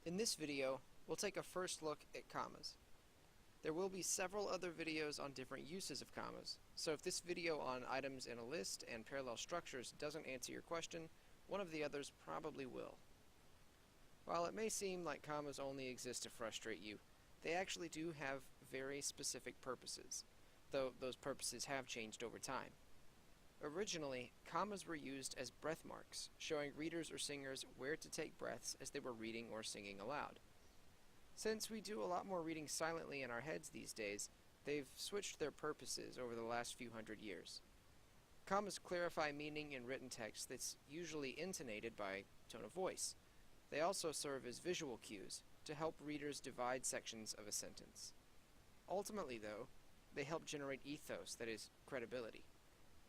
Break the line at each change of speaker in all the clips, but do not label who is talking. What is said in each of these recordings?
In this video, we'll take a first look at commas. There will be several other videos on different uses of commas, so if this video on items in a list and parallel structures doesn't answer your question, one of the others probably will. While it may seem like commas only exist to frustrate you, they actually do have very specific purposes, though those purposes have changed over time. Originally, commas were used as breath marks, showing readers or singers where to take breaths as they were reading or singing aloud. Since we do a lot more reading silently in our heads these days, they've switched their purposes over the last few hundred years. Commas clarify meaning in written text that's usually intonated by tone of voice. They also serve as visual cues to help readers divide sections of a sentence. Ultimately, though, they help generate ethos, that is, credibility.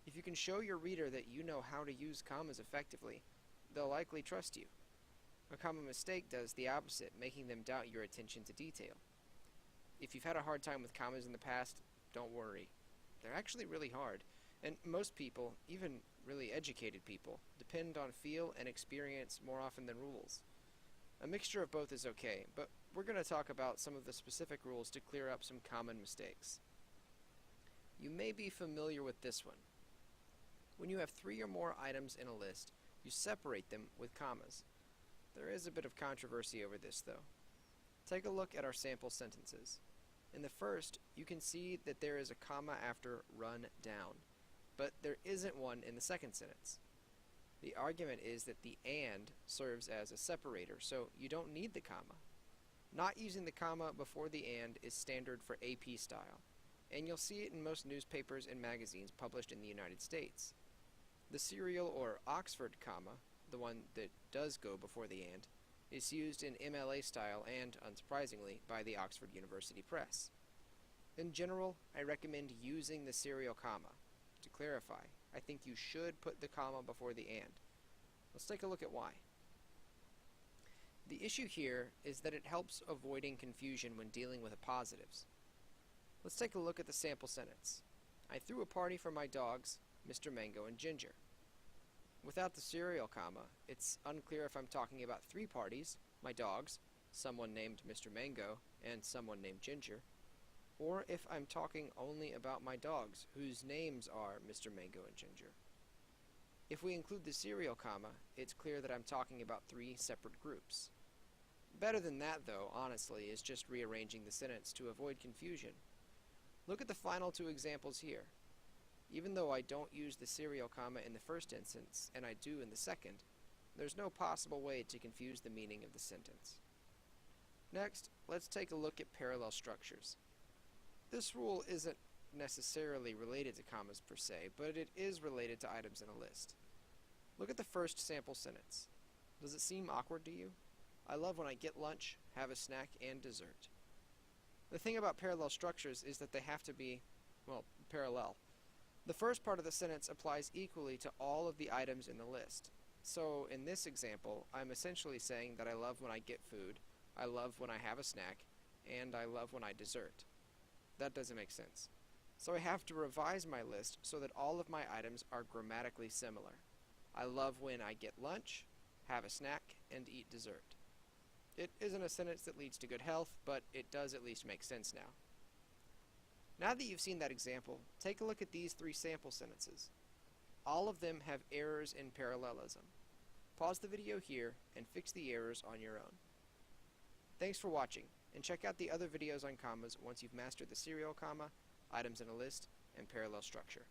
If you can show your reader that you know how to use commas effectively, they'll likely trust you. A common mistake does the opposite, making them doubt your attention to detail. If you've had a hard time with commas in the past, don't worry. They're actually really hard, and most people, even really educated people, depend on feel and experience more often than rules. A mixture of both is okay, but we're going to talk about some of the specific rules to clear up some common mistakes. You may be familiar with this one. When you have 3 or more items in a list, you separate them with commas. There is a bit of controversy over this, though. Take a look at our sample sentences. In the first, you can see that there is a comma after run down, but there isn't one in the second sentence. The argument is that the and serves as a separator, so you don't need the comma. Not using the comma before the and is standard for AP style, and you'll see it in most newspapers and magazines published in the United States. The serial or Oxford comma, the one that does go before the and, is used in MLA style and, unsurprisingly, by the Oxford University Press. In general, I recommend using the serial comma. To clarify, I think you should put the comma before the and. Let's take a look at why. The issue here is that it helps avoiding confusion when dealing with appositives. Let's take a look at the sample sentence. I threw a party for my dogs, Mr. Mango and Ginger. Without the serial comma, it's unclear if I'm talking about 3 parties, my dogs, someone named Mr. Mango, and someone named Ginger, or if I'm talking only about my dogs, whose names are Mr. Mango and Ginger. If we include the serial comma, it's clear that I'm talking about 3 separate groups. Better than that, though, honestly, is just rearranging the sentence to avoid confusion. Look at the final 2 examples here. Even though I don't use the serial comma in the first instance, and I do in the second, there's no possible way to confuse the meaning of the sentence. Next, let's take a look at parallel structures. This rule isn't necessarily related to commas per se, but it is related to items in a list. Look at the first sample sentence. Does it seem awkward to you? I love when I get lunch, have a snack, and dessert. The thing about parallel structures is that they have to be, well, parallel. The first part of the sentence applies equally to all of the items in the list. So, in this example, I'm essentially saying that I love when I get food, I love when I have a snack, and I love when I dessert. That doesn't make sense. So I have to revise my list so that all of my items are grammatically similar. I love when I get lunch, have a snack, and eat dessert. It isn't a sentence that leads to good health, but it does at least make sense now. Now that you've seen that example, take a look at these 3 sample sentences. All of them have errors in parallelism. Pause the video here and fix the errors on your own. Thanks for watching, and check out the other videos on commas once you've mastered the serial comma, items in a list, and parallel structure.